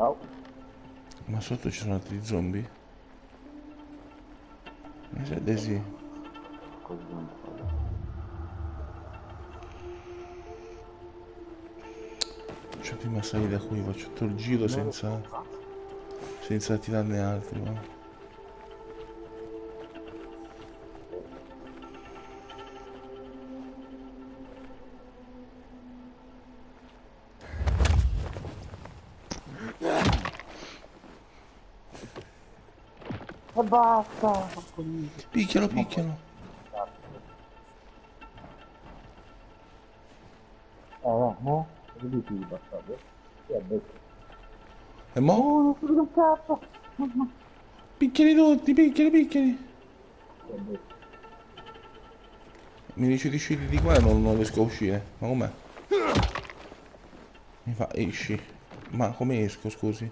Oh, Ma sotto ci sono altri zombie? Mi sa di sì. così non so. Faccio prima salire da qui, faccio tutto il giro senza tirarne altri, va. E basta! Picchialo, picchialo. No? Che dici di bastardo? Chi ha detto? E mo? Oh, non si vede un cazzo! Picchiali tutti, picchiali, picchiali. Chi ha detto? Mi dici di uscire di qua e non riesco a uscire. Ma com'è? Mi fa, esci. Ma come esco, scusi?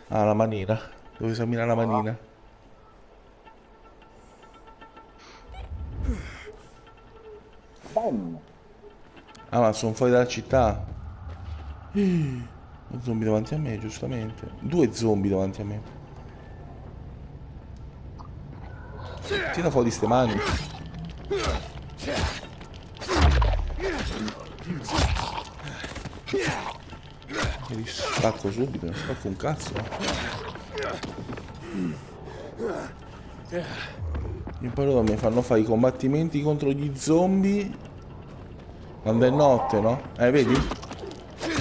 Ah, la manina. Devo esaminare la manina. Ben! Ah, ma sono fuori dalla città. Un zombie davanti a me, giustamente. Due zombie davanti a me. Tira fuori ste mani. E li spacco subito, non spacco un cazzo. In parola mi fanno fare i combattimenti contro gli zombie quando è notte, no? Vedi?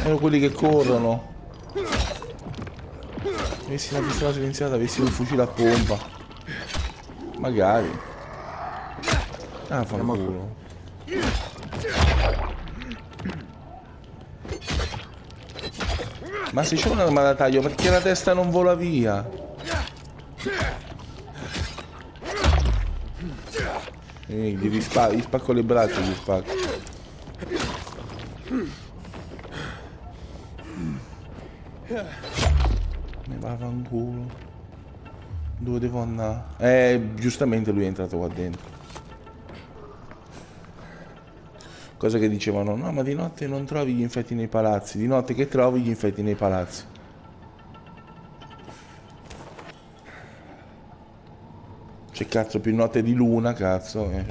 Erano quelli che corrono. Avessi una pistola silenziata, avessi un fucile a pompa. Magari. Ah, fanculo. Ma se c'è un'arma da taglio, perché la testa non vola via? Gli spacco le braccia, gli spacco. Ne va fanculo. Dove devo andare? Giustamente lui è entrato qua dentro. Cosa che dicevano, no, ma di notte non trovi gli infetti nei palazzi. Di notte che trovi gli infetti nei palazzi. C'è cazzo più notte di luna, cazzo. Ma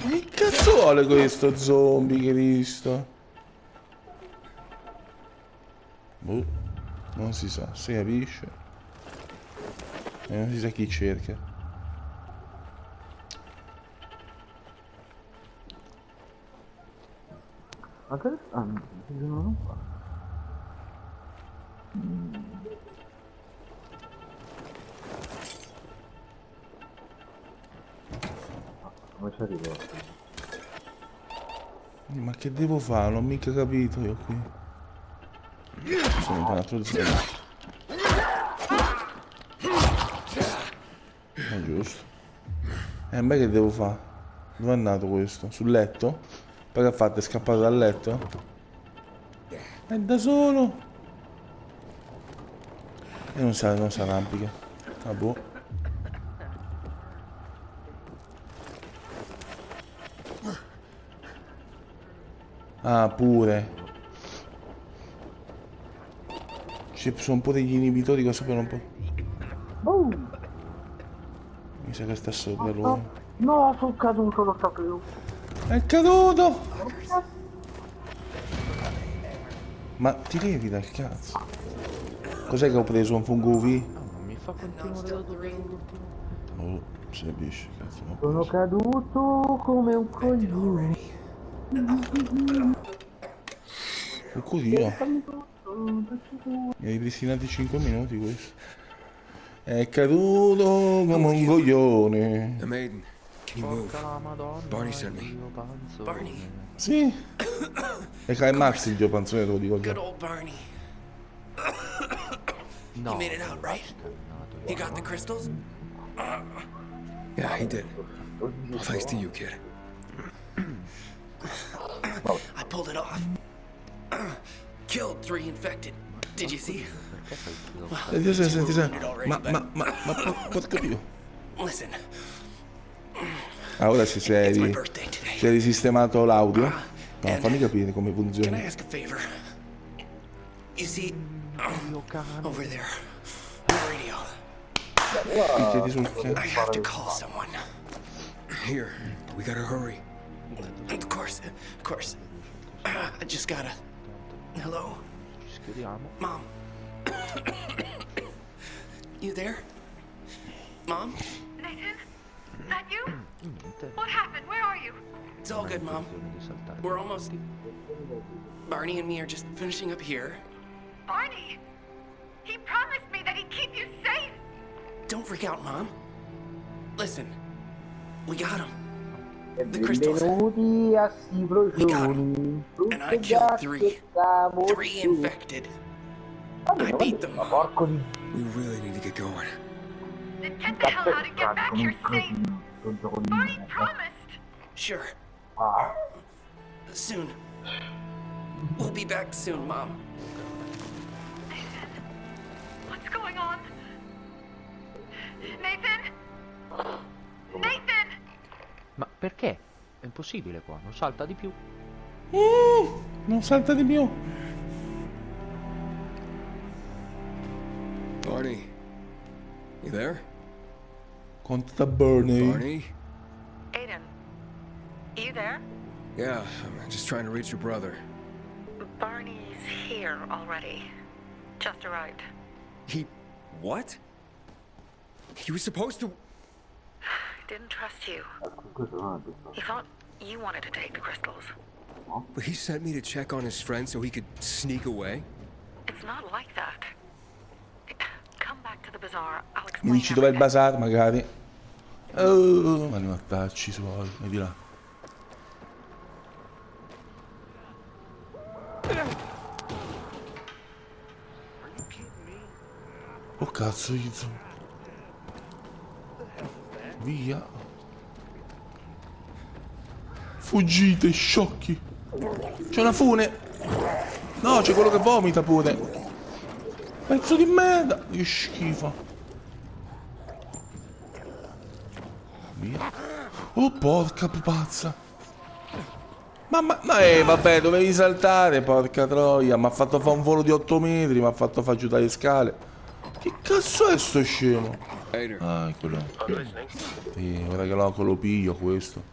che cazzo vuole questo zombie che hai visto? Boh, non si sa, si capisce. E non si sa chi cerca. Ma che... Ah, non qua. Come ci arrivo? Ma che devo fare? Non ho mica capito io qui. Sono un altro zombie. Ma giusto. E a me che devo fare? Dove è andato questo? Sul letto? Poi che ha fatto? È scappato dal letto? È da solo! E non sa arrampica. Ah boh. Ah, pure. Ci sono pure gli inibitori che sappiano un po'. Boom! Mi sa che sta sopra lui. No, sono caduto, lo sapevo. È caduto! Ma ti levi dal cazzo? Cos'è che ho preso? Un fungo UV? Non mi fa continuare da dove devo continuare. Oh, si capisce, cazzo. Ma Sono caduto come un coglione. che curioso. Mi hai ripristinati 5 minuti questo. È caduto come un coglione. The maiden. Can you move? Porca la madonna, Barney sent me. io panzone. Barney. Sì. E Kai Max il tuo panzone, te lo dico Good già. old Barney. No, He made it out, right? scannato He io. got the crystals? Yeah, he did. All thanks to you, kid. I pulled it off. Killed 3 infected. Did you see? Senti, porca più. Listen, Ah, ora si it's my è birthday today. risistemato l'audio. No, fammi capire come Can I funziona. ask a favor? You see, over there, radio. Picchiati sul I cazzo. have to call someone. Here, we gotta hurry. Of course, of course. I just gotta. Hello, Ci schieriamo. Mom. You there? Mom? Nathan? That you? Niente. What happened? Where are you? It's all good, Mom. Di saltare. We're almost. Barney and me are just finishing up here. Barney! He promised me that he'd keep you safe! Don't freak out, Mom. Listen, we got him. The crystals. Benvenuti a Sivrocioni. And I killed three. 3 infected. I beat them. Ma porco di We really need to get going. Then get the hell out and get back here safe! Barney promised! Sure, Ah, soon. We'll be back soon, Mom. Nathan? What's going on? Nathan? Nathan! Ma perché? È impossibile qua, non salta di più. Non salta di più. Barney, you there? Conta Bernie. Barney? Aiden, you there? Yeah, I'm just trying to reach your brother. Barney's here already. Just arrived. He... what? He was supposed to... Didn't trust you. questo non è questo. He thought you wanted to take the crystals. But he sent me to check on his friend so he could sneak away? It's not like that. Come back to the bazaar. I'll Mi explain dici dov'è il everything. bazar magari? Oh, ma li mattacci suoi. E di là. Oh cazzo, Izzo. Via. Fuggite, sciocchi. C'è una fune. No, c'è quello che vomita pure. Pezzo di merda. Che schifo. Via. Oh, porca pupazza. Mamma, vabbè, dovevi saltare, porca troia. Mi ha fatto fare un volo di 8 metri, mi ha fatto fare giù dalle scale. Che cazzo è sto scemo? Hater. Ah, è quello. Ora che lo piglio questo.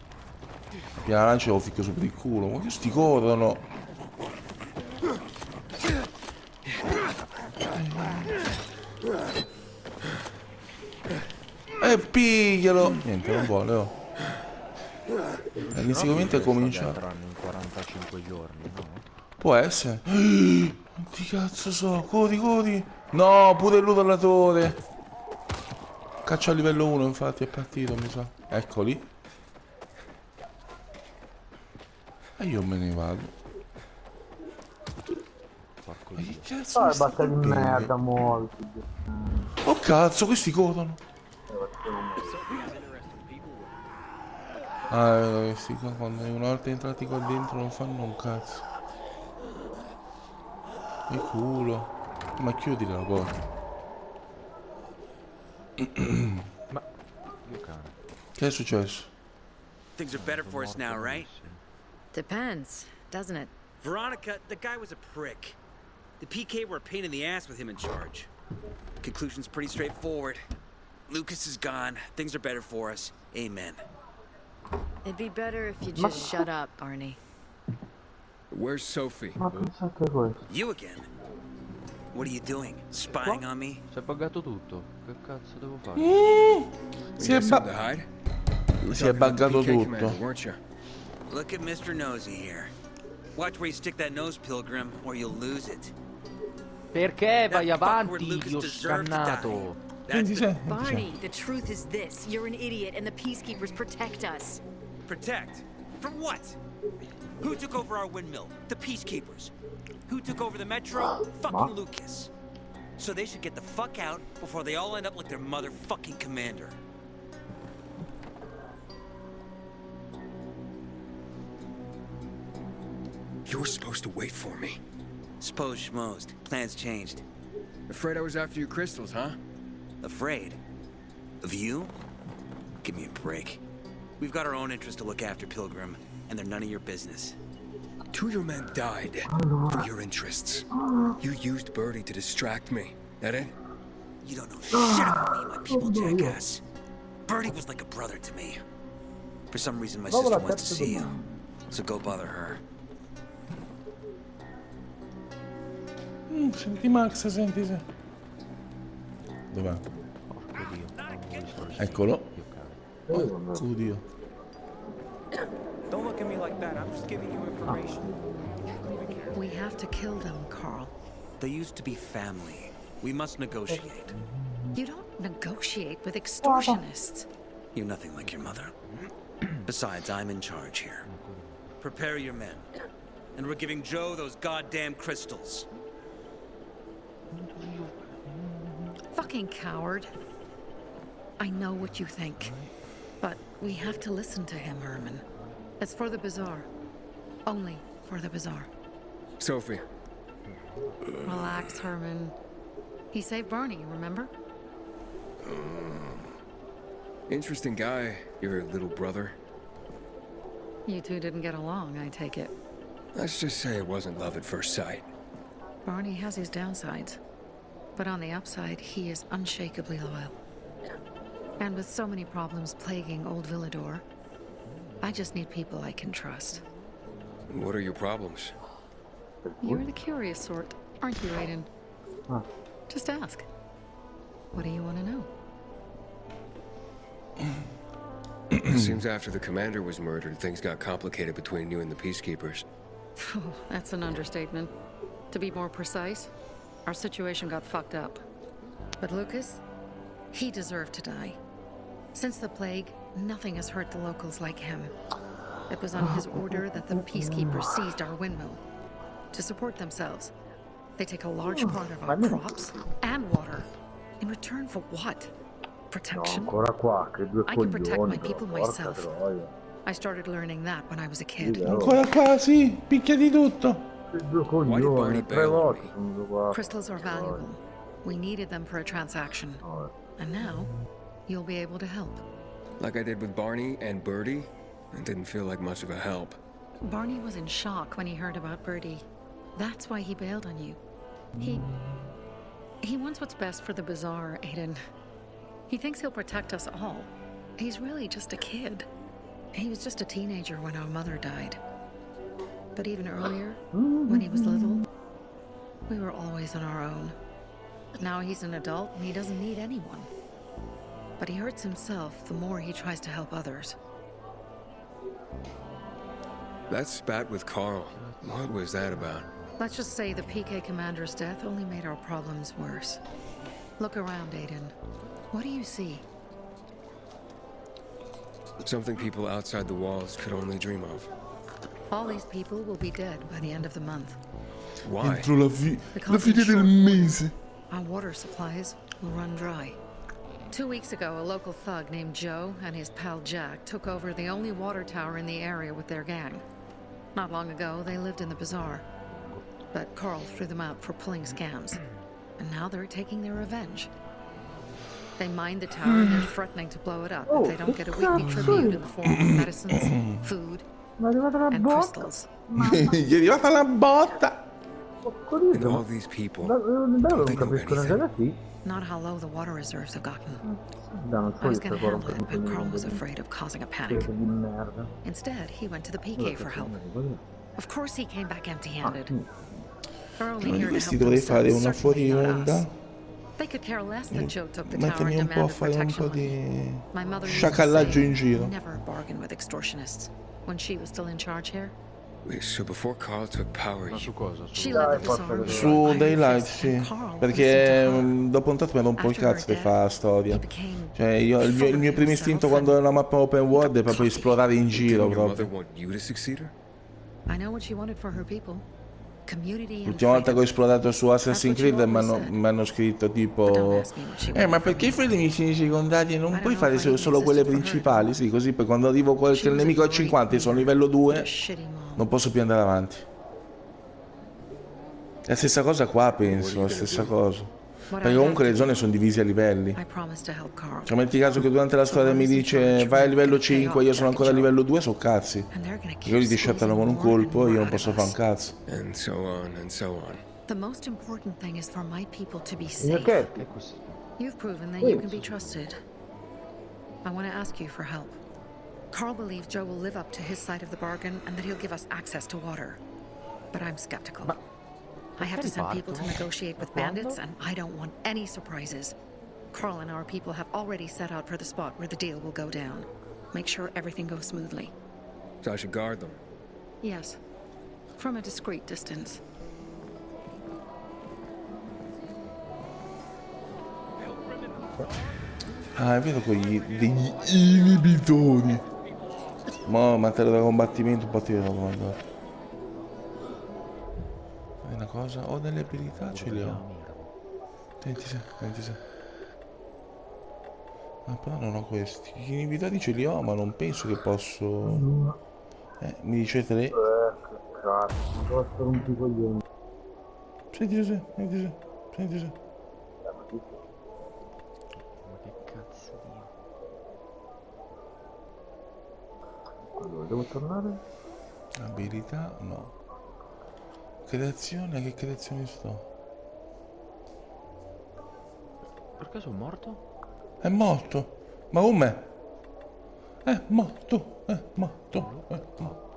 Piano lancia lo ficco sopra il culo. Ma che sti corrono? Piglialo! Niente, non vuole, oh. Inizialmente è cominciato. Andranno in 45 giorni, no? Può essere. Quanti cazzo so? Corri, corri. No, pure il ludolatore. Caccia a livello 1, infatti, è partito, mi sa. Eccoli. E io me ne vado. Porco Ma dio. che cazzo Ah, mi è sta basta di bene? merda, molto. Oh cazzo, questi corrono. Questi qua quando una volta entrati qua dentro non fanno un cazzo. E culo. Ma chiudi la porta. Ma io cane. Che è successo? Things are better for us now, right? Depends, doesn't it? Veronica, the guy was a prick. The PK were a pain in the ass with him in charge. Conclusion's pretty straightforward. Lucas is gone. Things are better for us. Amen. It'd be better if you just shut up, Barney. Where's Sophie? Ma pensate a questo. You again? What are you doing? Spying on me? Si è buggato tutto. Che cazzo devo fare? Si è, You got something to hide? You were si è talking to the buggato PK tutto. commander, weren't you? Look at Mr. Nosy here. Watch where you stick that nose, Pilgrim, or you'll lose it. Perché vai That fuckward avanti, Lucas io deserved to die. scannato? That's the 26. Barney, the truth is this. You're an idiot and the peacekeepers protect us. protect. From what? Who took over our windmill? The peacekeepers. Who took over the metro? Fucking Lucas. So they should get the fuck out before they all end up like their motherfucking commander. You were supposed to wait for me. Suppose schmozed. Plans changed. Afraid I was after your crystals, huh? Afraid? Of you? Give me a break. We've got our own interests to look after, Pilgrim, and they're none of your business. Two of your men died for your interests. You used Birdie to distract me. That it? You don't know shit about me and my people, jackass. Birdie was like a brother to me. For some reason, my sister wants to see you. So go bother her. Senti Max, senti se. Dov'è? Eccolo. Oddio. Don't look at me like that. I'm just giving you information. We have to kill them, Carl. They used to be family. We must negotiate. You don't negotiate with extortionists. You're nothing like your mother. Besides, I'm in charge here. Prepare your men. And we're giving Joe those goddamn crystals. Fucking coward. I know what you think. But we have to listen to him, Herman. It's for the bazaar. Only for the bazaar. Sophie. Relax, Herman. He saved Barney, remember? Interesting guy, your little brother. You two didn't get along, I take it. Let's just say it wasn't love at first sight. Barney has his downsides. But on the upside, he is unshakably loyal. And with so many problems plaguing old Villador, I just need people I can trust. What are your problems? You're the curious sort, aren't you, Aiden? Just ask. What do you want to know? Seems after the commander was murdered, things got complicated between you and the peacekeepers. Oh, that's an understatement. To be more precise, our situation got fucked up. But Lucas, he deserved to die. Since the plague, nothing has hurt the locals like him. It was on his order that the peacekeepers seized our windmill. To support themselves, they take a large part of our crops and water. In return for what? Protection? Ancora qua, che due I can protect my coglioni, people però, porca myself. troia. I started learning that when I was a kid. Ancora qua, sì, picchia di tutto. Che due Barney coglioni, 3 bail on volte me? sono venuto qua. Crystals are valuable. We needed them for a transaction. And now, you'll be able to help. Like I did with Barney and Birdie, it didn't feel like much of a help. Barney was in shock when he heard about Birdie. That's why he bailed on you. He wants what's best for the bazaar, Aiden. He thinks he'll protect us all. He's really just a kid. He was just a teenager when our mother died. But even earlier, when he was little, we were always on our own. Now he's an adult and he doesn't need anyone. But he hurts himself the more he tries to help others. That spat with Carl, what was that about? Let's just say the PK commander's death only made our problems worse. Look around, Aiden. What do you see? Something people outside the walls could only dream of. All these people will be dead by the end of the month. Why? Entro la fine del short mese. Our water supplies will run dry. 2 weeks ago, a local thug named Joe and his pal Jack took over the only water tower in the area with their gang. Not long ago, they lived in the bazaar. But Carl threw them out for pulling scams. And now they're taking their revenge. They mined the tower and they're threatening to blow it up if they don't get a weekly tribute in the form of medicines, food, and crystals. Gli è arrivata la botta. And all these people, Non don't they know capisco neanche da anything? qui. Not how low the water reserves have gotten. Non I so was io gonna sto handle it, but Carl was afraid of causing a panic. di merda. Instead, he went to the PK for help. Of course he came back empty-handed. They're only Ma di here to questi help dovrei fare themselves, una fuori certainly not us. onda. They could care less that Joe took the tower Mettermi and un po' a demanded fare un protection po' money. di My mother used to sciacallaggio say, in giro. never bargain with extortionists. When she was still in charge here, Wait, so before Carl took power, Ma su cosa? she Su... led the bazaar. Su Daylight, sì. Perché dopo un tratto mi rompo il After her cazzo di death, fare la storia. he became Cioè, il mio primo istinto quando è una mappa open world è proprio esplorare in giro didn't your mother proprio. want you to succeed her? I know what she wanted for her people. Community and L'ultima volta che ho freedom. esplorato su Assassin's Creed mi hanno scritto tipo ma perché fai le missioni secondarie? Non puoi fare solo quelle principali? Sì, così poi quando arrivo qualche nemico a 50 e sono livello 2 non posso più andare avanti. La stessa cosa qua penso, la stessa cosa. Perché comunque le zone sono divise a livelli. I promise to help Carl. Cioè, metti caso che durante la squadra mi dice vai a livello 5, io sono ancora a livello 2, so cazzi. And they're gonna E keep quelli ti sciattano con un squeezing colpo e io non more and posso more fare un out of us. cazzo. And so on and so on. The most important thing is for my people to be Signor safe. Cat, È così. You've proven that you can be trusted. I want to ask you for help. Carl believes Joe will live up to his side of the bargain and that he'll give us access to water. But I'm skeptical. I have to send people to negotiate with bandits, and I don't want any surprises. Carl and our people have already set out for the spot where the deal will go down. Make sure everything goes smoothly. So I should guard them. Yes, from a discreet distance. Ah, è vero degli inibitori. Mo' materia da combattimento un po' ti vedo comandare. È una cosa, ho delle abilità, ce le ho. 26, 26. Ma però non ho questi. Gli inibitori ce li ho, ma non penso che posso. Mi dice 3. che cazzo, non posso rompere i coglioni. 26, 26, 26. Ma che cazzo di... Allora, devo tornare? Abilità, no. Creazione, che creazione sto? Per caso è morto? È morto. Ma come? È morto, è morto, è morto.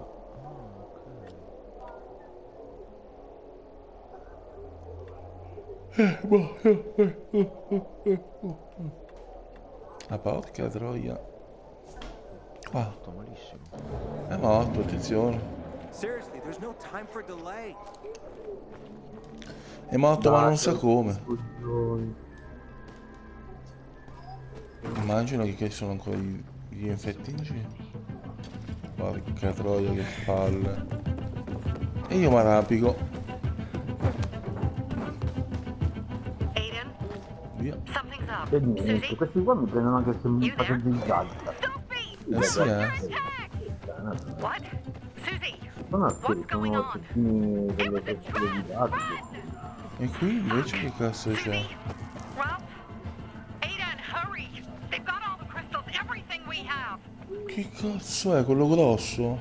La porca troia. Qua. Morto malissimo. È morto, attenzione. Seriously, there's no time for delay. È morto ma non sa come. Coglioni. Immagino che sono ancora gli infettici. Porca troia, che palle. E io mi arrabbico. Aiden, Via. something's up. E niente, questi qua mi prendono anche se mi faccio in salsa. Sì, What? Susie, Sono altri, sono cecchini delle persone di dati. E qui invece che cazzo c'è? Ralph, Aiden, hurry! They've got all the crystals, everything we have. Che cazzo è quello grosso?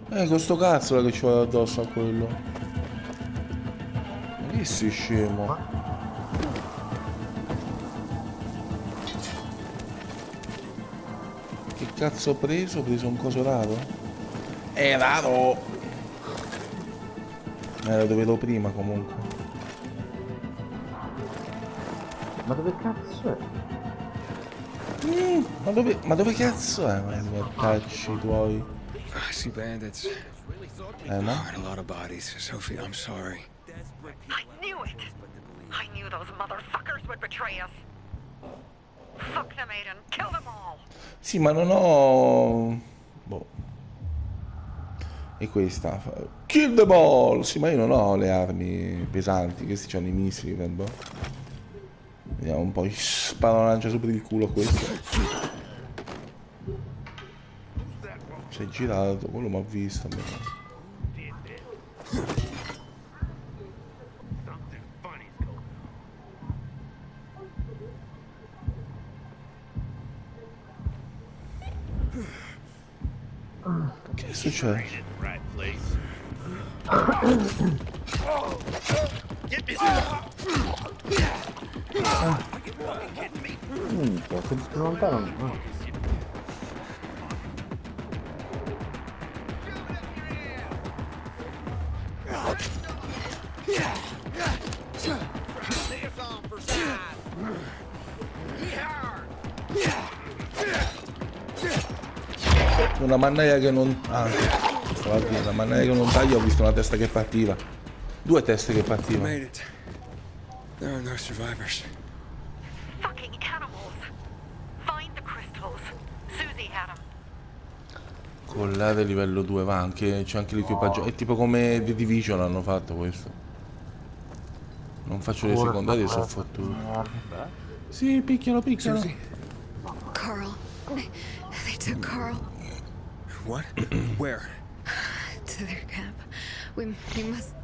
Questo cazzo che ci vuole addosso a quello. Ma che sei scemo? Che cazzo ho preso? Ho preso un coso raro? È raro! Lo dovevo prima comunque. Ma dove cazzo è? Ma dove cazzo è? Ma i mortacci tuoi. I see bandits. No? And a lot of bodies. Sophie, I'm sorry. I knew it! I knew those motherfuckers would betray us. Fuck them, Aiden. Kill them all. Sì, ma non ho... Boh. E questa... Kill the ball! Sì, ma io non ho le armi pesanti. Questi hanno i missili, boh. Vediamo un po'. Gli sparo una lancia sopra il culo a questo. Si è girato, quello mi ha visto. Che è successo? Minchia, se più lontano no. Una mannaia che non... Ah, stava a dire, una mannaia che non taglia, ho visto una testa che partiva. Due teste che We partivano. made it. There are no survivors. Fucking animals. Find the crystals. Susie had them. Collare livello 2, va anche, c'è anche l'equipaggio. È tipo come The Division hanno fatto questo. Non faccio le secondarie, sono fottuto. Sì, picchialo, picchialo. Susie? Carl. They took Carl What? Where? to their camp. We must...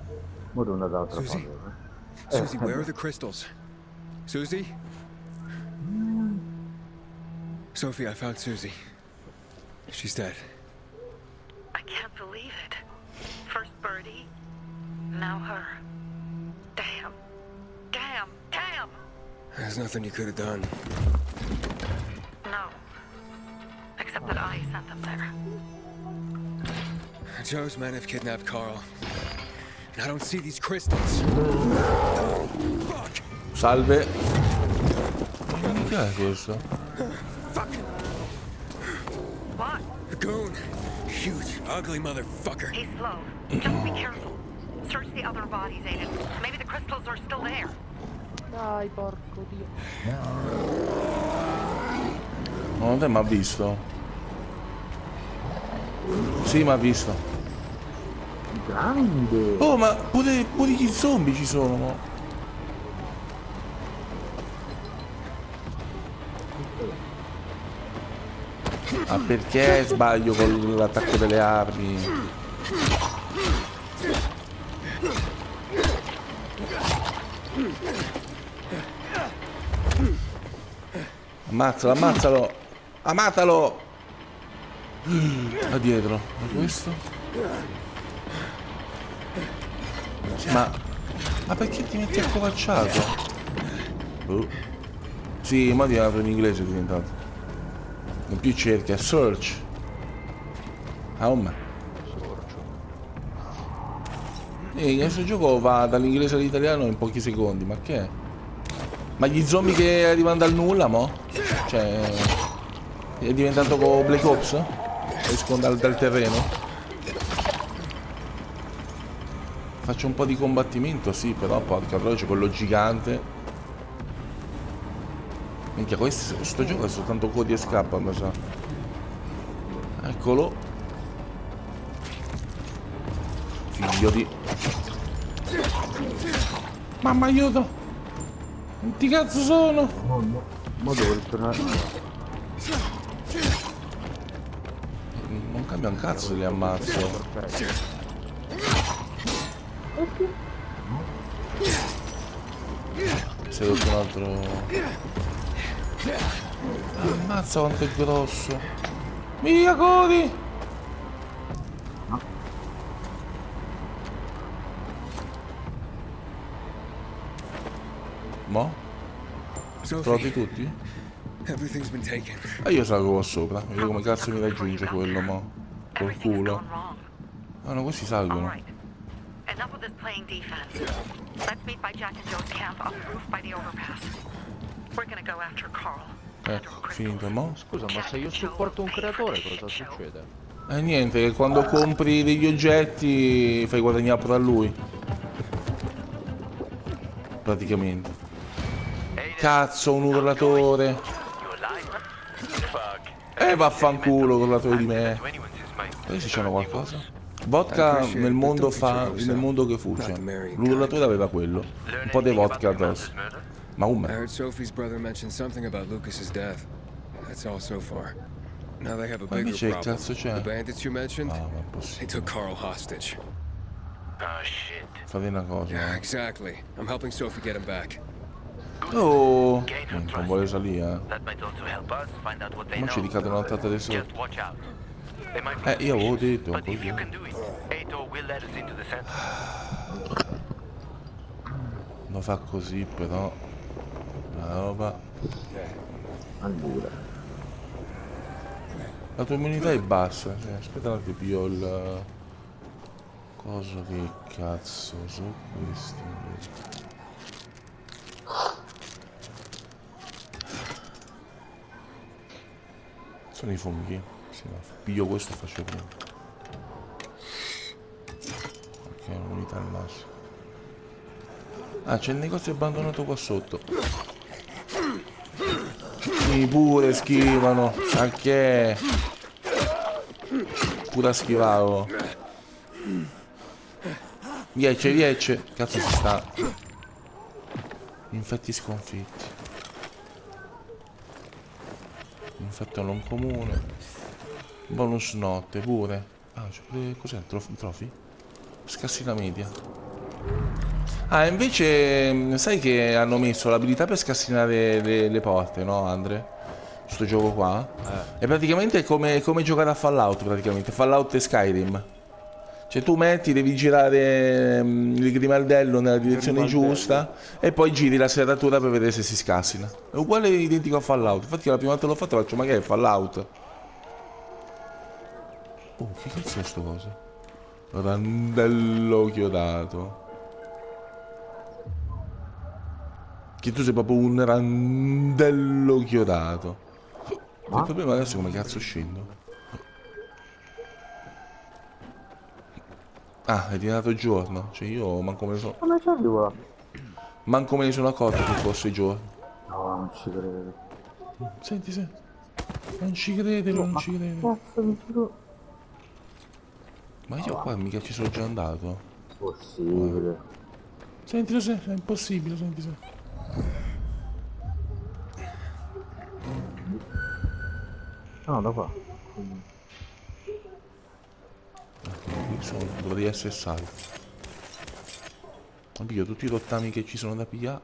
Mo devo andare dall'altra Susie? parte. Susie, where are the crystals? Susie? Sophie, I found Susie. She's dead. I can't believe it. First Birdie, now her. Damn. Damn. Damn! There's nothing you could have done. No. Except that I sent them there. Joe's men have kidnapped Carl. And I don't see these crystals. Fuck! Salve. Che è questo? Fuck! What? A goon. Huge, ugly motherfucker. He's slow. Just be careful. Search the other bodies, Aiden. Maybe the crystals are still there. Dai, porco dio. Non te mi ha visto? Sì, mi ha visto. Grande. Oh, ma pure gli zombie ci sono, mo. Ma perché sbaglio con l'attacco delle armi? Ammazzalo, ammazzalo! Ammatalo! Da dietro. Ma questo? Ma perché ti metti accovacciato? Sì, ma diventato in inglese è diventato. Non più cerca, search. Oh ma. Questo gioco va dall'inglese all'italiano in pochi secondi, ma che è? Ma gli zombie che arrivano dal nulla, mo? Cioè... È diventato come Black Ops? Escono dal terreno? Faccio un po' di combattimento, sì, però porca troia, c'è quello gigante. Minchia, questo gioco è soltanto codi e scappa, mi sa. Eccolo. Figlio di... Mamma aiuto! Quanti cazzo sono? Ma dove tornare? Non cambia un cazzo se li ammazzo. Se ho un altro... Ammazza quanto è grosso. Via Cody! Mo? Trovati tutti? Everything's been taken. E io salgo qua sopra. Vedo come cazzo mi raggiunge quello, mo. Col culo. Ah no, questi salgono. Enough of this playing defense. Let's meet by Jack and Joe's camp up the roof by the overpass. We're gonna go after Carl. Ecco, finito, mo. Scusa, ma se io supporto un creatore cosa succede? Niente, che quando compri degli oggetti fai guadagnare pure a lui. Praticamente. Cazzo, un urlatore. Vaffanculo, urlatore di me. Questi c'hanno qualcosa? Vodka nel mondo che fugge. L'urlatore aveva quello. Un po' di vodka addosso. Ma I heard Sophie's brother mention something about Lucas's death. That's all so far. Now they have a Ma bigger invece che problem. cazzo c'è? The bandits you mentioned, Ah, ma è they possibile. took Carl hostage. Fate una cosa. Yeah, exactly. I'm helping Sophie get him back. Oh! Non vuole salire, Ma ci ricade una tata di sotto. Io avevo detto un po'. Lo fa così però. La roba. Allora. La tua immunità è bassa. Aspetta un attimo, piglio il... Cosa che cazzo sono questi? Sono i funghi. Sì, ma piglio questo e faccio prima. Ok, l'unità al massimo. Ah, c'è il negozio abbandonato qua sotto. Sì, pure schivano. Anche. Pure schivavo. Riesce. Cazzo si sta. Infetti sconfitti. Infetto non comune. Bonus notte pure. Ah, c'è pure... Cos'è? Trophy? Scassi la media. Ah, invece, sai che hanno messo l'abilità per scassinare le porte, no, Andre? Sto gioco qua. È praticamente come giocare a Fallout, praticamente. Fallout e Skyrim. Cioè tu metti, devi girare il grimaldello nella direzione giusta e poi giri la serratura per vedere se si scassina. È uguale, identico a Fallout. Infatti la prima volta l'ho fatto faccio, ma che è Fallout? Oh, che cazzo è sto coso? Randello chiodato. Che tu sei proprio un randello chiodato. Il problema adesso è come cazzo scendo. Ah, è diventato giorno. Cioè io manco me ne sono. Come ci arriva? Manco me ne sono accorto che fosse giorno. No, non ci credo. Senti, senti. Non ci crede, non ci crede. Cazzo di giro. Ma io qua mica ci sono già andato. Possibile. Senti, lo sai, è impossibile, senti, senti. No, da qua. Dovrei essere salvo. Ma piglio tutti i rottami che ci sono da pigliare.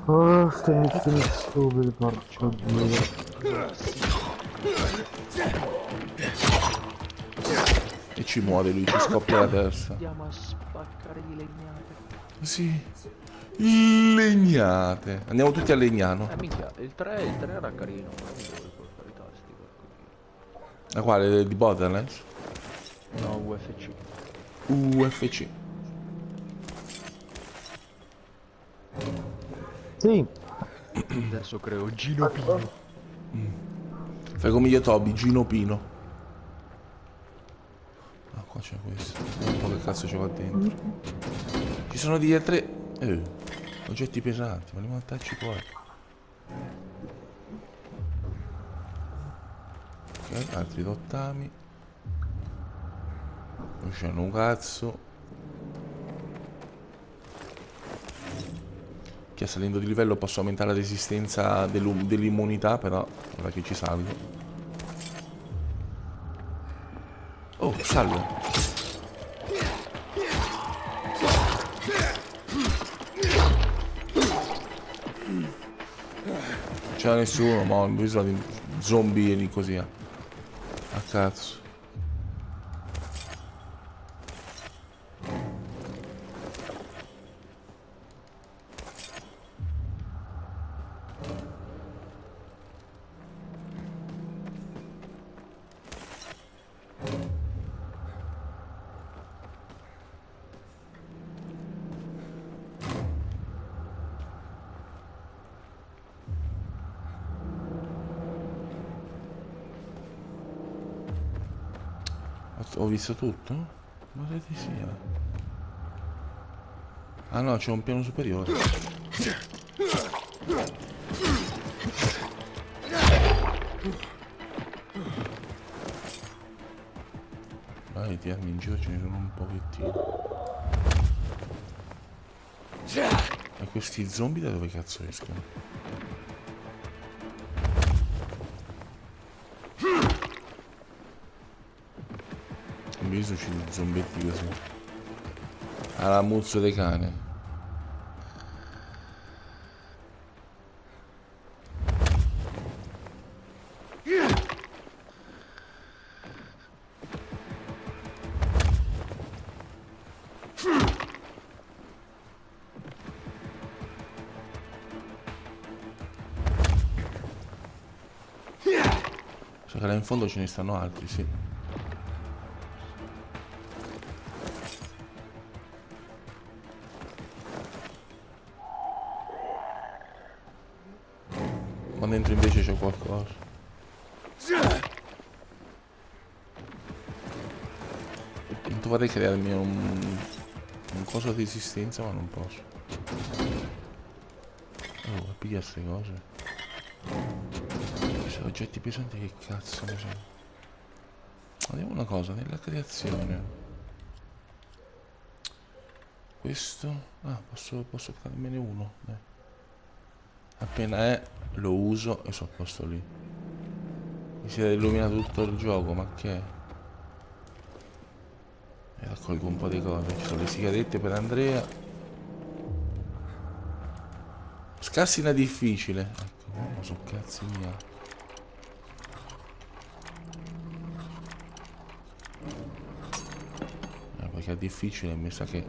Oh, stai iniziando stupidi, porco dio. E ci muore lui, ci scoppia la testa. Andiamo a spaccare di legnate. Sì. Legnate. Andiamo tutti a Legnano. Minchia, il 3 era carino, ma non devo portare i tasti, porco dio. La quale? Di Borderlands? No, UFC. UFC. Sì. Adesso creo Gino Pino. Fai come io Toby, Gino Pino. Ah, qua c'è questo. Un po' che cazzo c'è qua dentro. Ci sono degli tre. Oggetti pesanti, ma li montarci poi. Ok, altri rottami. Non c'è un cazzo. Che salendo di livello posso aumentare la resistenza dell'immunità, però ora che ci salgo. Oh, salve. C'era nessuno, ma ho bisogno di zombie lì così. A cazzo. Ho visto tutto? Ma che ti sia? Ah no, c'è un piano superiore. Vai, ti armi in giro, ce ne sono un pochettino. E questi zombie da dove cazzo escono? Io sono usciti zombetti così. Alla muzzo dei cane. So che là in fondo ce ne stanno altri, sì. Ma dentro invece c'è qualcosa. Non vorrei crearmi un coso di resistenza, ma non posso. Oh, piglia queste cose. Questi oggetti pesanti che cazzo ne sono? Vediamo una cosa, nella creazione. Questo? Ah, posso farmene uno. Appena è, lo uso e sono a posto lì. Mi si è illuminato tutto il gioco, ma che è? E raccolgo un po' di cose. Ci sono le sigarette per Andrea. Scarsina difficile. Ecco, su cazzi mia. Perché è difficile, mi sa che...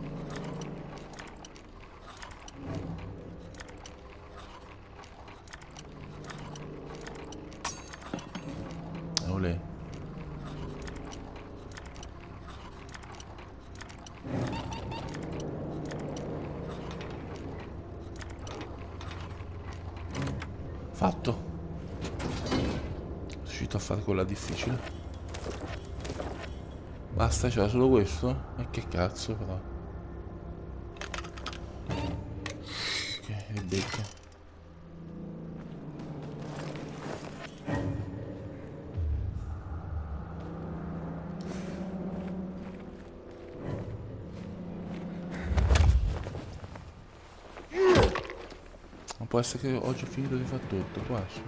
Olè. Fatto. Sono riuscito a fare quella difficile. Basta, c'era solo questo? E che cazzo però. Ok, ribecca. Non può essere che oggi ho finito di fare tutto, quasi.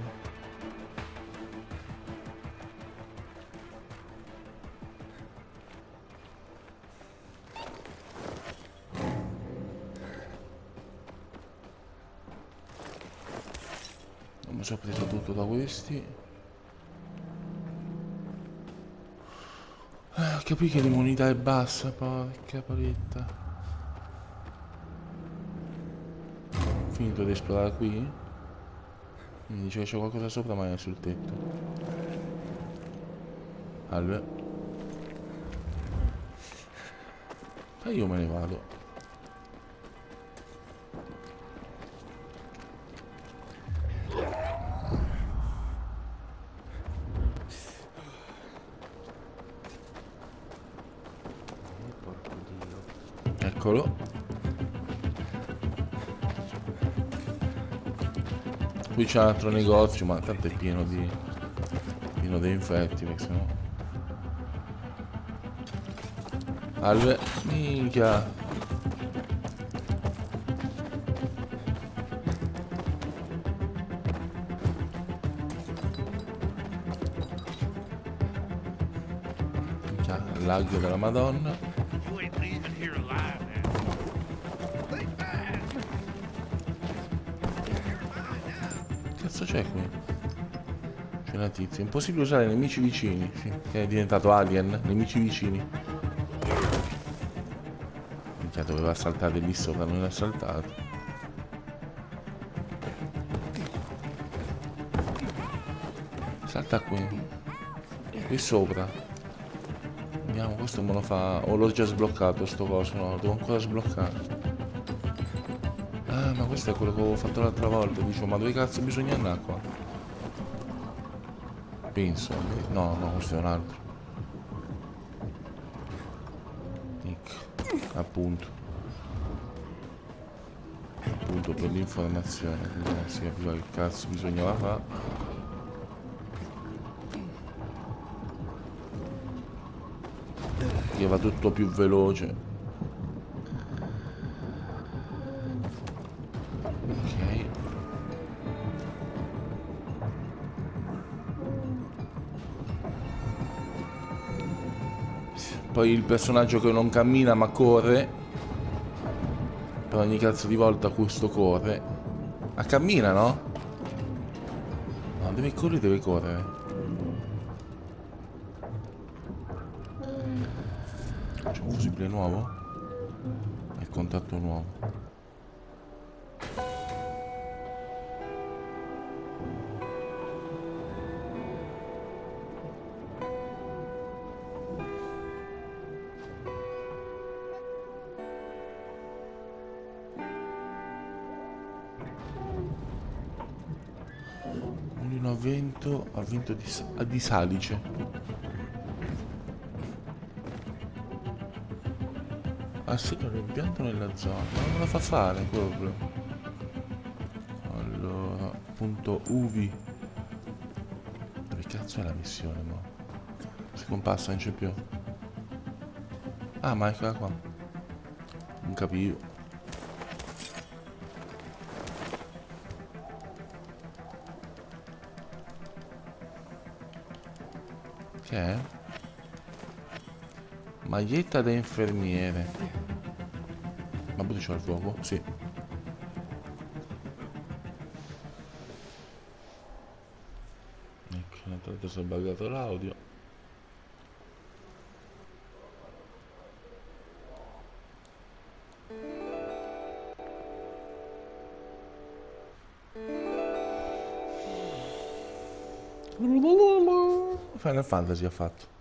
Non mi sono preso tutto da questi. Capì che l'immunità è bassa, porca paletta. Ho finito di esplorare qui. Mi dice che c'è qualcosa sopra ma è sul tetto. Allora. E io me ne vado. Eccolo. Qui c'è un altro negozio, ma tanto è pieno di infetti, perché sennò... Alve, minchia. Minchia, lag della Madonna. Cazzo c'è qui? C'è una tizia. Impossibile usare nemici vicini. Sì, che è diventato alien. Nemici vicini. Minchia, doveva saltare lì sopra, non l'ha saltato. Salta qui. Qui sopra. Vediamo, questo me lo fa... O l'ho già sbloccato sto coso? No, lo devo ancora sbloccare. Ah, ma questo è quello che avevo fatto l'altra volta. Dicevo, ma dove cazzo bisogna andare qua? Penso. No, no, questo è un altro. Nick. Appunto. Appunto per l'informazione. Non si capiva che cazzo bisognava fare. Che va tutto più veloce. Poi il personaggio che non cammina ma corre. Per ogni cazzo di volta questo corre. Ma cammina, no? No, deve correre, deve correre. C'è un fusibile nuovo? È il contatto nuovo. A vento di salice. Assegno l'impianto nella zona. Ma non me la fa fare proprio. Allora, punto UV. Dove cazzo è la missione, mo? Si compassa, non c'è più. Ah, ma eccola qua. Non capivo. Che è? Maglietta da infermiere. Ma pure c'ho il fuoco? Sì. Ecco, intanto si è buggato l'audio. Final Fantasy ha fatto.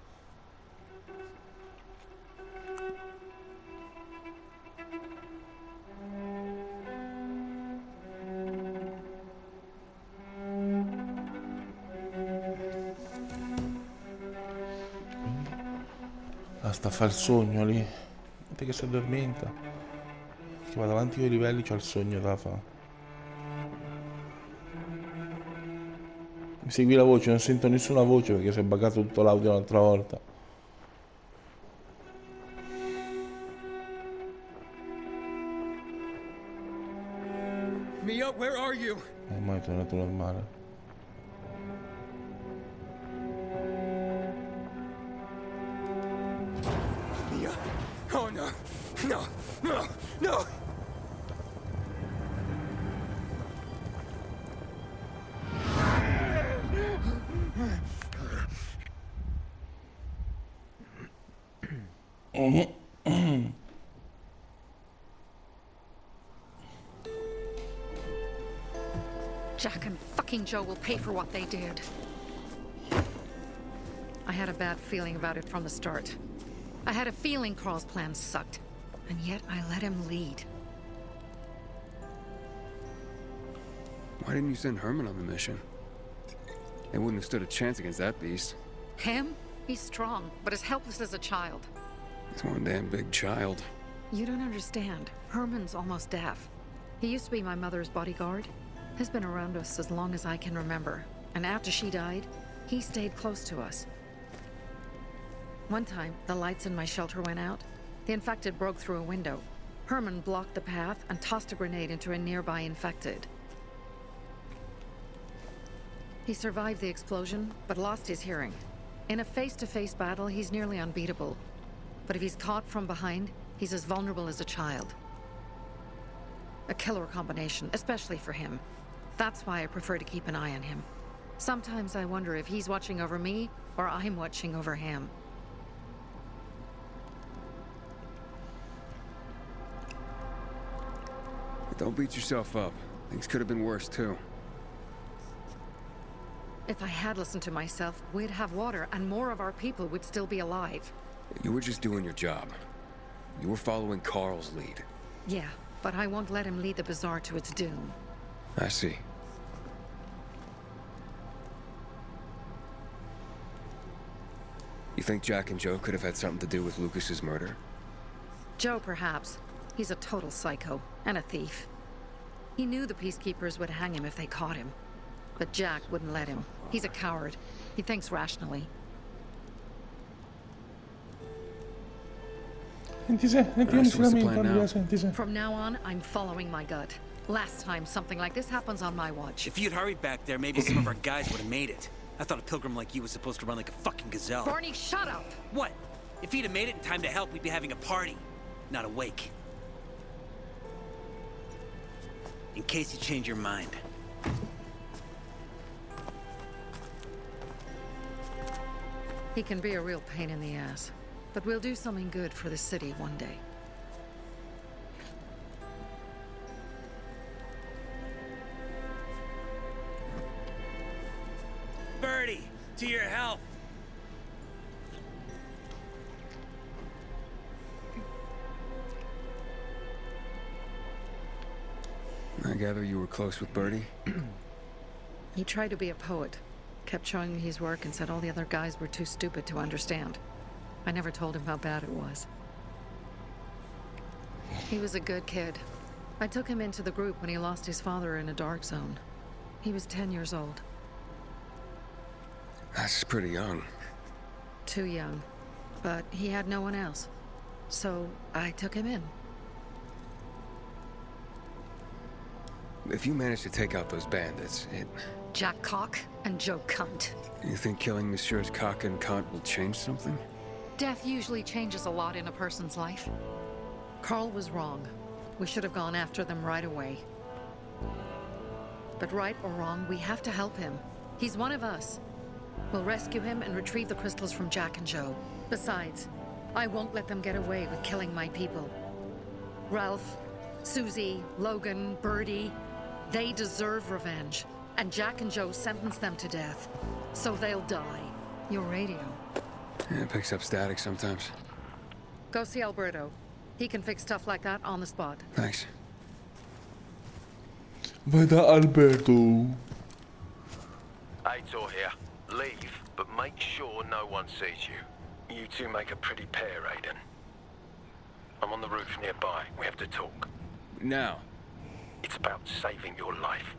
Sta a fare il sogno lì. Perché si addormenta. Che vado avanti con i livelli, c'ho il sogno da fare. Mi segui la voce, non sento nessuna voce perché si è buggato tutto l'audio l'altra volta. Mia, where are you? Ormai è tornato normale. Mia. Oh no. No. No. No. Jack and fucking Joe will pay for what they did. I had a bad feeling about it from the start. I had a feeling Carl's plan sucked, and yet I let him lead. Why didn't you send Herman on the mission? They wouldn't have stood a chance against that beast. Him? He's strong, but as helpless as a child. He's one damn big child. You don't understand. Herman's almost deaf. He used to be my mother's bodyguard. He's been around us as long as I can remember. And after she died, he stayed close to us. One time, the lights in my shelter went out. The infected broke through a window. Herman blocked the path and tossed a grenade into a nearby infected. He survived the explosion, but lost his hearing. In a face-to-face battle, he's nearly unbeatable. But if he's caught from behind, he's as vulnerable as a child. A killer combination, especially for him. That's why I prefer to keep an eye on him. Sometimes I wonder if he's watching over me, or I'm watching over him. Don't beat yourself up. Things could have been worse, too. If I had listened to myself, we'd have water, and more of our people would still be alive. You were just doing your job. You were following Carl's lead. Yeah, but I won't let him lead the bazaar to its doom. I see. You think Jack and Joe could have had something to do with Lucas's murder? Joe, perhaps. He's a total psycho, and a thief. He knew the peacekeepers would hang him if they caught him. But Jack wouldn't let him. He's a coward. He thinks rationally. From now on, I'm following my gut. Last time something like this happens on my watch. If you'd hurried back there, maybe some of our guys would have made it. I thought a pilgrim like you was supposed to run like a fucking gazelle. Barney, shut up! What? If he'd have made it in time to help, we'd be having a party, not a wake. In case you change your mind. He can be a real pain in the ass. But we'll do something good for the city one day. Birdie, to your health. I gather you were close with Birdie? He tried to be a poet. Kept showing me his work and said all the other guys were too stupid to understand. I never told him how bad it was. He was a good kid. I took him into the group when he lost his father in a dark zone. He was 10 years old. That's pretty young. Too young. But he had no one else. So I took him in. If you manage to take out those bandits, Jack Cock and Joe Cunt. You think killing Messieurs Cock and Cunt will change something? Death usually changes a lot in a person's life. Carl was wrong. We should have gone after them right away. But right or wrong, we have to help him. He's one of us. We'll rescue him and retrieve the crystals from Jack and Joe. Besides, I won't let them get away with killing my people. Ralph, Susie, Logan, Birdie, they deserve revenge. And Jack and Joe sentenced them to death. So they'll die. Your radio. Yeah, it picks up static sometimes. Go see Alberto. He can fix stuff like that on the spot. Thanks. Vai da Alberto. ITA here. Leave, but make sure no one sees you. You two make a pretty pair, Aiden. I'm on the roof nearby. We have to talk. Now. It's about saving your life.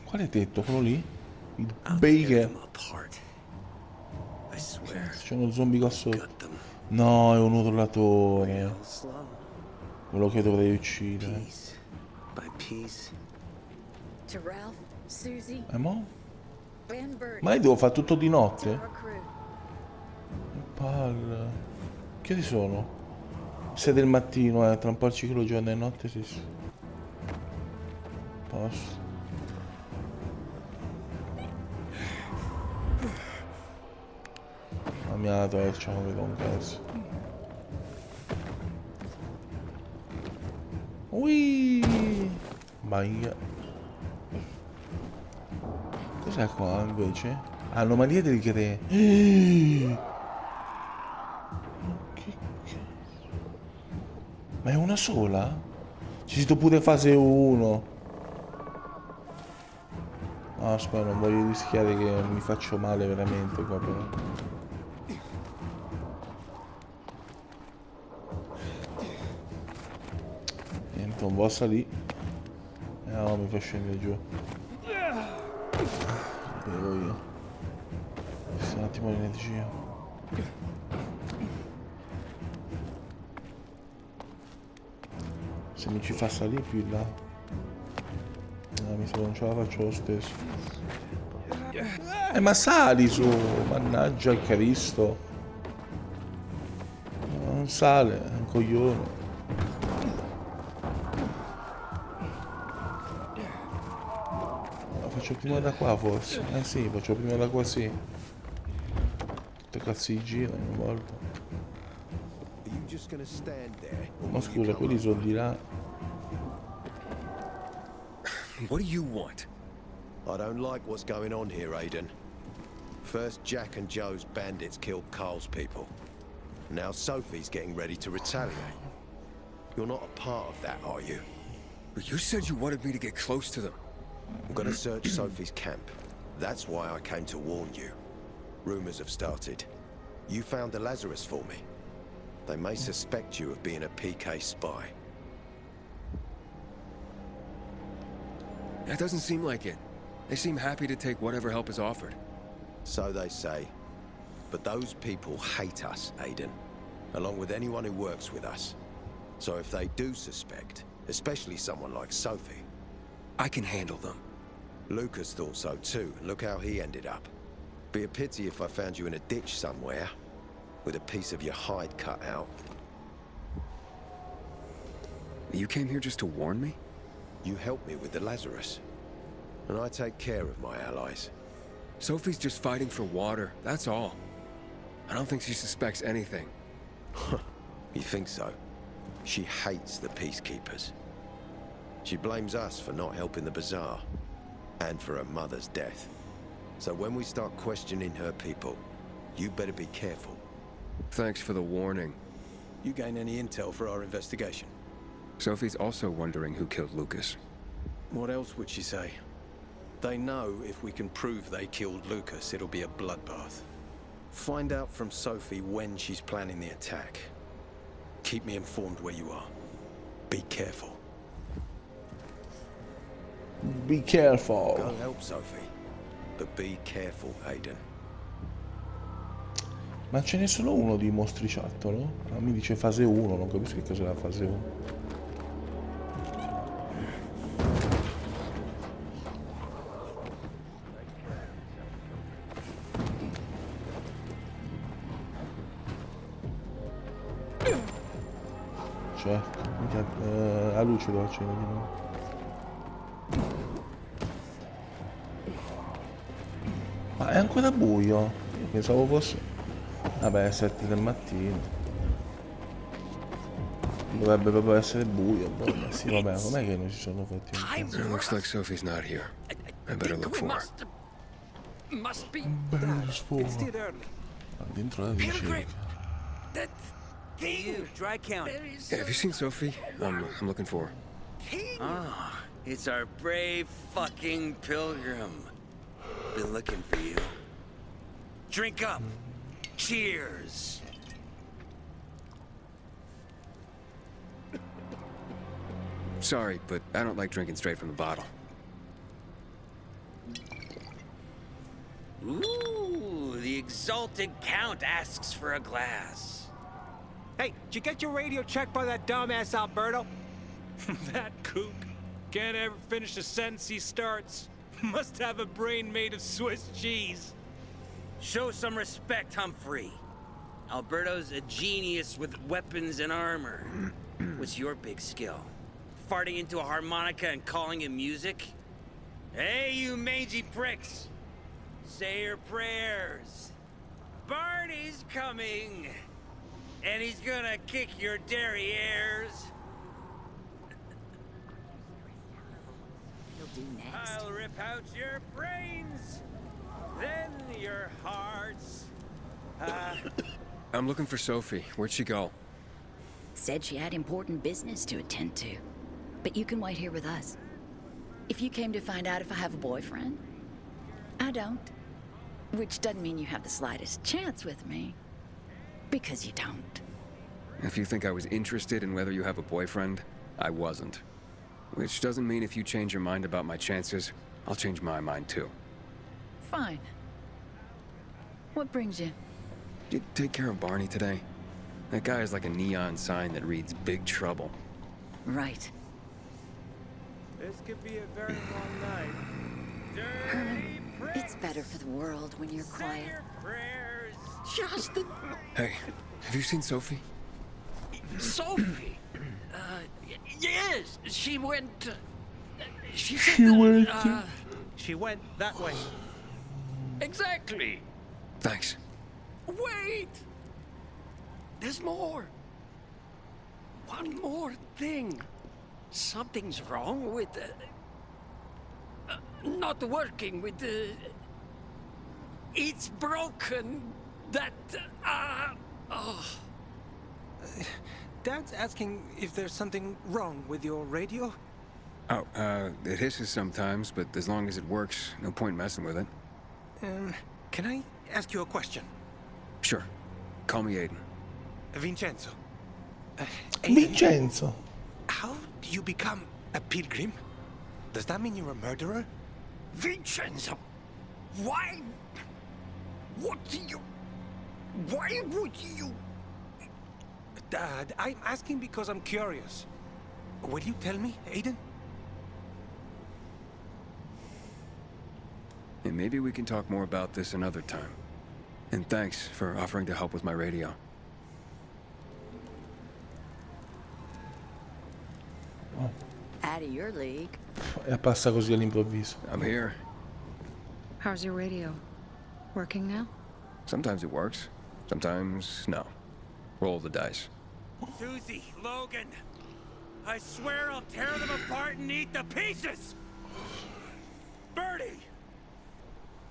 Qual è detto? Quello lì? Il I'll tear Baker. them apart. I swear. C'è uno zombie qua sotto. Got them No, è un urlatore. real slow. Quello che dovrei uccidere. Piece by piece. To Ralph, Susie, Mo? and Bert. Ma io devo fare tutto di To notte? our crew. Palle. Che ore sono? 6 del mattino, tra un po' il ciclo giorno e notte si... Posso. La mia torcia non vedo un cazzo. Ui! Baia. Cos'è qua invece? Anomalie del Gre. Ma è una sola? Ci siamo pure fase 1. No, aspetta, non voglio rischiare che mi faccio male veramente qua però. Niente, non posso salire. No, mi fa scendere giù. Bevo io. Un attimo di energia. Se mi ci fa salire più in là. No, mi sa che non ce la faccio lo stesso. Ma sali su! Mannaggia il Cristo! Non sale, è un coglione. Faccio prima da qua forse. Eh sì, faccio prima da qua sì. Tutte cazzo di giro ogni volta. Ma scusa, quelli sono di là. What do you want? I don't like what's going on here, Aiden. First, Jack and Joe's bandits killed Carl's people. Now Sophie's getting ready to retaliate. You're not a part of that, are you? But you said you wanted me to get close to them. I'm gonna search Sophie's camp. That's why I came to warn you. Rumors have started. You found the Lazarus for me. They may suspect you of being a PK spy. That doesn't seem like it. They seem happy to take whatever help is offered. So they say. But those people hate us, Aiden. Along with anyone who works with us. So if they do suspect, especially someone like Sophie... I can handle them. Lucas thought so too, and look how he ended up. Be a pity if I found you in a ditch somewhere, with a piece of your hide cut out. You came here just to warn me? You helped me with the Lazarus. And I take care of my allies. Sophie's just fighting for water, that's all. I don't think she suspects anything. You think so? She hates the peacekeepers. She blames us for not helping the bazaar, and for her mother's death. So when we start questioning her people, you better be careful. Thanks for the warning. You gain any intel for our investigation? Sophie's also wondering who killed Lucas. What else would she say? They know if we can prove they killed Lucas, it'll be a bloodbath. Find out from Sophie when she's planning the attack. Keep me informed where you are. Be careful. Be careful. Go help Sophie. But be careful, Aiden. Ma ce n'è solo uno di mostriciattolo? Ah, mi dice fase 1, non capisco che cos'è la fase 1. Cioè, la luce devo accendere di nuovo. Ma è ancora buio? Io pensavo fosse... Vabbè, 7 del mattino. Dovrebbe proprio essere buio. Boh, ma sì, vabbè, com'è che non ci sono fatti un cazzo? It looks like Sophie's not here. I better look for her. Must be It's still early. Dentro la ricerca. that You, dry count. Yeah, have you seen Sophie? I'm looking for her. Ah, it's our brave fucking pilgrim. Been looking for you. Drink up. Cheers. Sorry, but I don't like drinking straight from the bottle. Ooh, the exalted count asks for a glass. Hey, did you get your radio checked by that dumbass Alberto? That kook can't ever finish a sentence he starts. Must have a brain made of Swiss cheese. Show some respect, Humphrey. Alberto's a genius with weapons and armor. What's your big skill? Farting into a harmonica and calling it music? Hey, you mangy pricks! Say your prayers. Barney's coming! And he's gonna kick your derrieres. He'll do next. I'll rip out your brains, then your hearts. I'm looking for Sophie. Where'd she go? Said she had important business to attend to. But you can wait here with us. If you came to find out if I have a boyfriend, I don't. Which doesn't mean you have the slightest chance with me. Because you don't. If you think I was interested in whether you have a boyfriend, I wasn't. Which doesn't mean if you change your mind about my chances, I'll change my mind too. Fine. What brings you? Did you take care of Barney today? That guy is like a neon sign that reads Big Trouble. Right. This could be a very long night. Herman, it's better for the world when you're quiet. Justin. Hey, have you seen Sophie? Sophie. Yes, she went. She said She went. She went that way. exactly. Thanks. Wait. There's more. One more thing. Something's wrong with not working with the. It's broken. That oh. Dad's asking if there's something wrong with your radio. Oh, it hisses sometimes, but as long as it works, no point messing with it. Can I ask you a question? Sure. Call me Aiden. Vincenzo. Vincenzo. How do you become a pilgrim? Does that mean you're a murderer? Vincenzo, why? What do you? Why would you? Dad, I'm asking because I'm curious. Will you tell me, Aiden? And maybe we can talk more about this another time. And thanks for offering to help with my radio. Out of your league. E passa così all'improvviso. I'm here. How's your radio? Working now? Sometimes it works. Sometimes no. Roll the dice. Susie, Logan, I swear I'll tear them apart and eat the pieces! Bertie!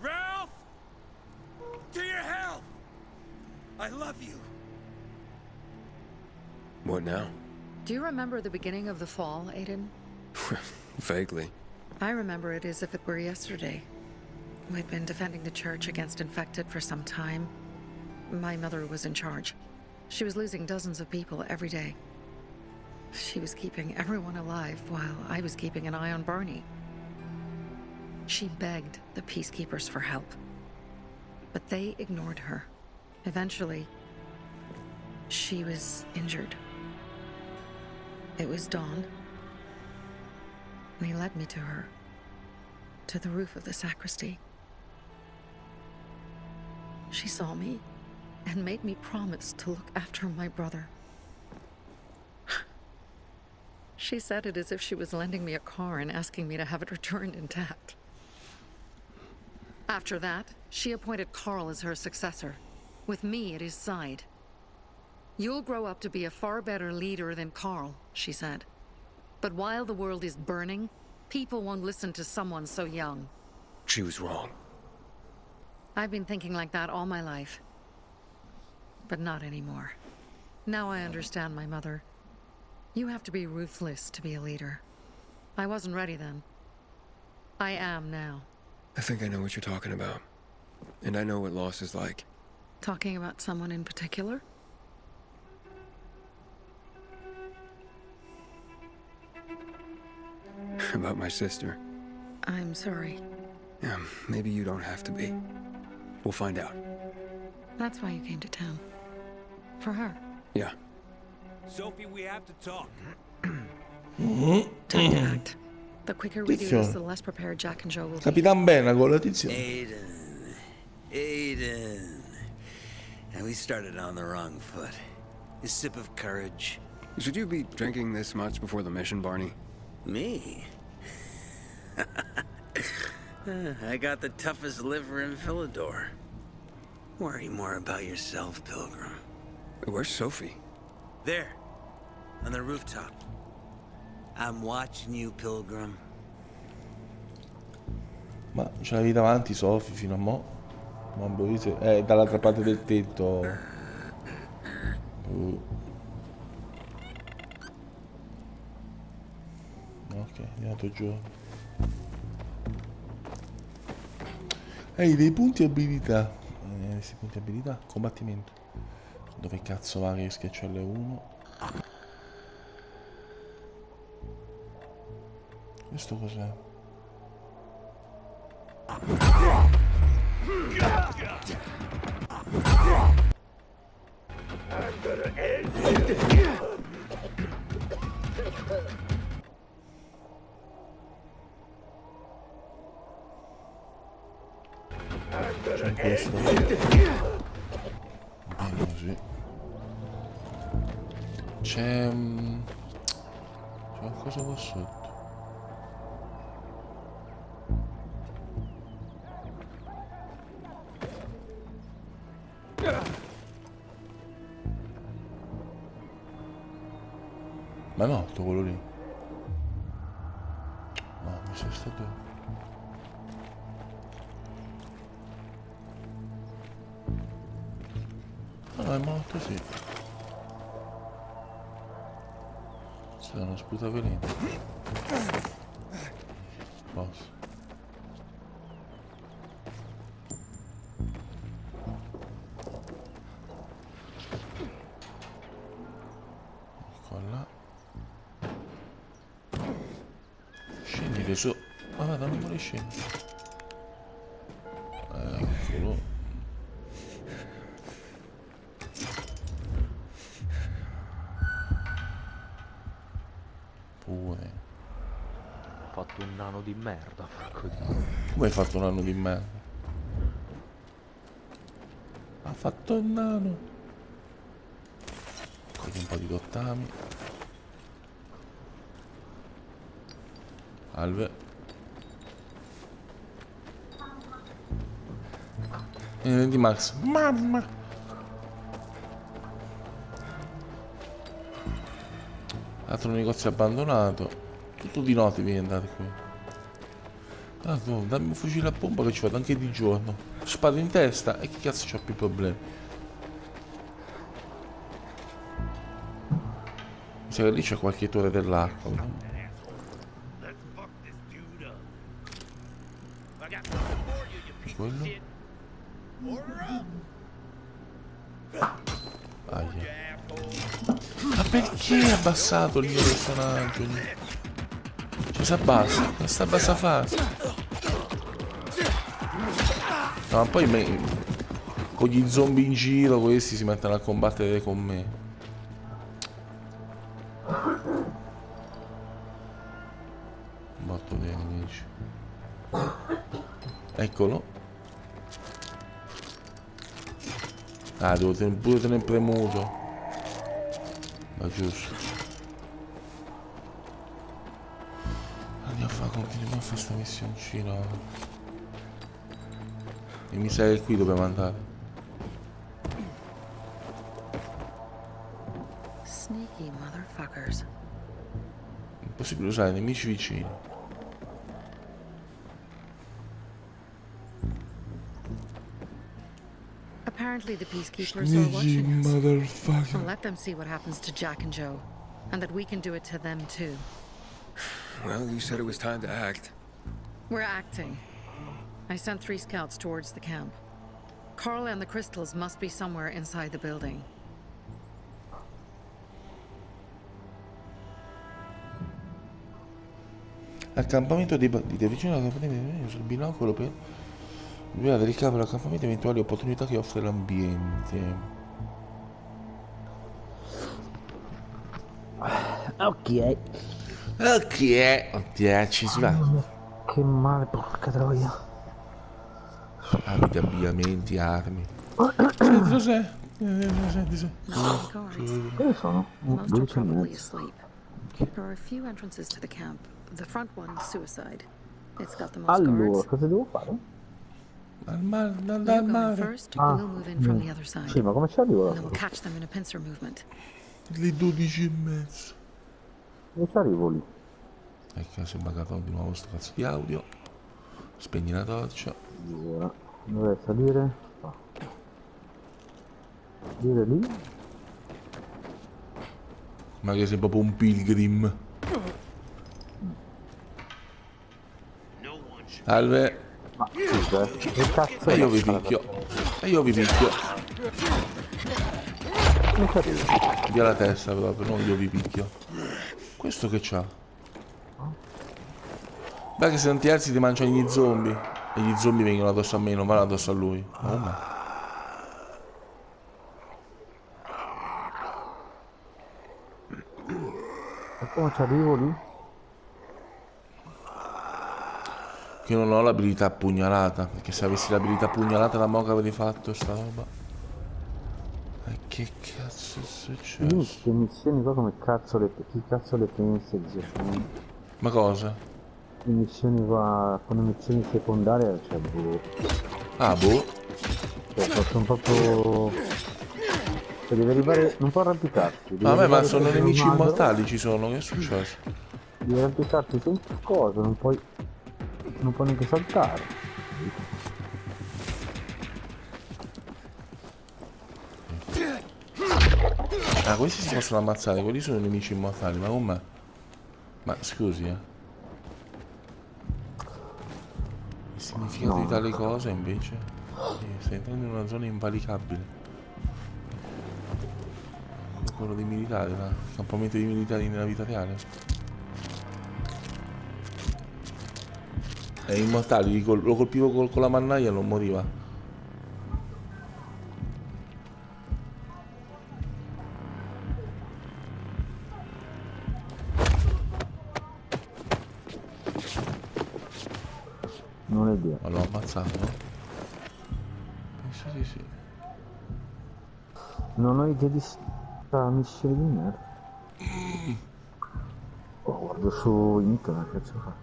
Ralph! To your health! I love you. What now? Do you remember the beginning of the fall, Aiden? Vaguely. I remember it as if it were yesterday. We'd been defending the church against infected for some time. My mother was in charge. She was losing dozens of people every day. She was keeping everyone alive while I was keeping an eye on Barney. She begged the peacekeepers for help, but they ignored her. Eventually, she was injured. It was dawn, and he led me to her, to the roof of the sacristy. She saw me and made me promise to look after my brother. She said it as if she was lending me a car and asking me to have it returned intact. After that, she appointed Carl as her successor, with me at his side. You'll grow up to be a far better leader than Carl, she said. But while the world is burning, people won't listen to someone so young. She was wrong. I've been thinking like that all my life. But not anymore. Now I understand my mother. You have to be ruthless to be a leader. I wasn't ready then. I am now. I think I know what you're talking about. And I know what loss is like. Talking about someone in particular? About my sister. I'm sorry. Yeah, maybe you don't have to be. We'll find out. That's why you came to town. For her. Yeah. Sophie, we have to talk. Time to act. The quicker we do this, the less prepared Jack and Joe will be. Capitan Bene con la tizione. Aiden. And we started on the wrong foot. A sip of courage. Should you be drinking this much before the mission, Barney? Me? I got the toughest liver in Philidor. Worry more about yourself, Pilgrim. Where's Sophie? There. On the rooftop. I'm watching you, Pilgrim. Ma ce l'avevi davanti Sophie fino a mo'? Dall'altra parte del tetto. Ok, è andato giù. Ehi, dei punti abilità. Questi punti abilità. Combattimento. Dove cazzo va che schiaccio L1? Questo cos'è? C'è questo. Bene così. C'è qualcosa qua sotto. Ma no, sto quello lì. No, mi sono stato. No, è morto, sì. Se uno sputa veleno. Posso. Ecco là. Scendere su. Ma vada, non vuole scendere. Eccolo. Pure. Ha fatto un nano di merda, porco dio. Come hai fatto un anno di merda? Ha fatto un nano. Cogli un po' di dottami. Alve. Di Max. Mamma. Altro negozio abbandonato. Tutto di notte viene andato qui. Ah, no, dammi un fucile a pompa che ci vado anche di giorno. Spada in testa e che cazzo c'ho più problemi. Mi sa che lì c'è qualche torre dell'acqua. Quello? Aia. Ma perché è abbassato il mio personaggio? Ci si abbassa, questa bassa fase. No, ma poi con gli zombie in giro questi si mettono a combattere con me. Molto bene, amici. Eccolo. Ah, devo pure tenere premuto. Ma giusto. continuiamo a fare sta missioncina. E mi sa che qui dobbiamo andare. Sneaky motherfuckers. Impossibile usare nemici vicini. Apparently the peacekeepers are Sneaky watching us. motherfucker. Well, let them see what happens to Jack and Joe, and that we can do it to them too. Well, you said it was time to act. We're acting. I sent 3 scouts towards the camp. Carl and the crystals must be somewhere inside the building. Accampamento dei banditi. Vicino all'accampamento sul binocolo per vedere il capo dell'accampamento e eventuali opportunità che offre l'ambiente. Ok. Ok, ci si va. Che male, porca troia. Abiti, abbigliamenti, armi. Senti, cos'è? Che sono? Most are probably asleep. There are a few entrances to the camp. The front one, suicide. It's got the most Allora, guards. cosa devo fare? Dal mare, You dal go in mare. first, we'll move in from the other side. Sì, ma come ci arrivo And da then we'll solo? catch them in a pincer movement. Le 12:30. Come ci arrivo lì? Ecco, si è buggato di nuovo sto cazzo di audio. Spegni la torcia. Allora, dove salire? Qua. Salire lì? Ma che sei proprio un pilgrim. Salve. Ma scusa, che cazzo E è? io vi picchio. E io vi picchio. Come ci arrivo? Via la testa proprio, non io vi picchio. Questo che c'ha? Beh, che se non ti alzi ti mangiano gli zombie. E gli zombie vengono addosso a me, non vanno addosso a lui. Oh, ma. E come ci arrivo lì? Che non ho l'abilità pugnalata. Perché se avessi l'abilità pugnalata da mo' che avrei fatto sta roba. E che cazzo è successo? Io queste missioni qua come cazzo le... chi cazzo le pensa di Ma cosa? le missioni qua, con le missioni secondarie, cioè boh. Ah, boh. Cioè, sono proprio... Cioè, devi arrivare... non può arrampicarsi. Vabbè, ma sono nemici immortali, ci sono, che è successo? Devi arrampicarsi senza cosa, non puoi... non puoi neanche saltare. Ah, questi si possono ammazzare, quelli sono nemici immortali, ma come? Ma scusi, Il significato di tale cosa invece? Stai entrando in una zona invalicabile. Quello dei militari, il campamento dei militari nella vita reale. È immortali, lo colpivo con la mannaia e non moriva. Non è idea. Ma l'ho ammazzato, no? Penso di sì. Non ho idea di sta missione di merda. Oh, guardo su internet, che cazzo fa?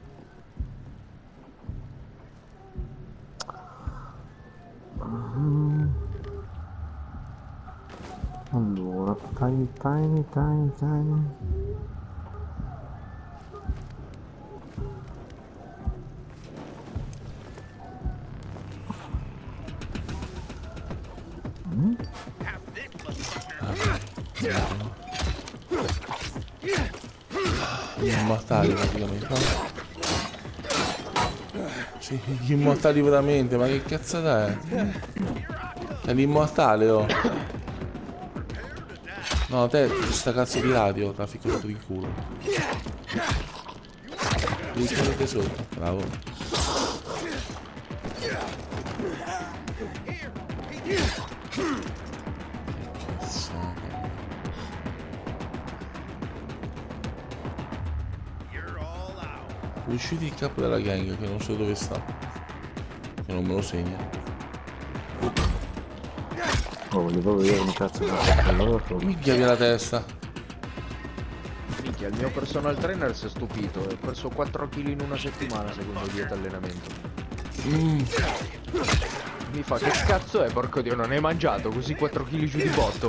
Allora, tiny. Gli immortali praticamente. Sì, gli immortali veramente, ma che cazzo è? È l'immortale, oh. No, te, sta cazzo di radio, traffico sotto il culo. Devi tenere sotto, bravo. Usciti il capo della gang, che non so dove sta. Che non me lo segna. Oh, voglio proprio vedere come cazzo fa. Minchia via la testa. Minchia, il mio personal trainer si è stupito. Ho perso 4 kg in una settimana secondo dieta e allenamento. Mi fa, che cazzo è, porco dio, non hai mangiato? Così 4 kg giù di botto.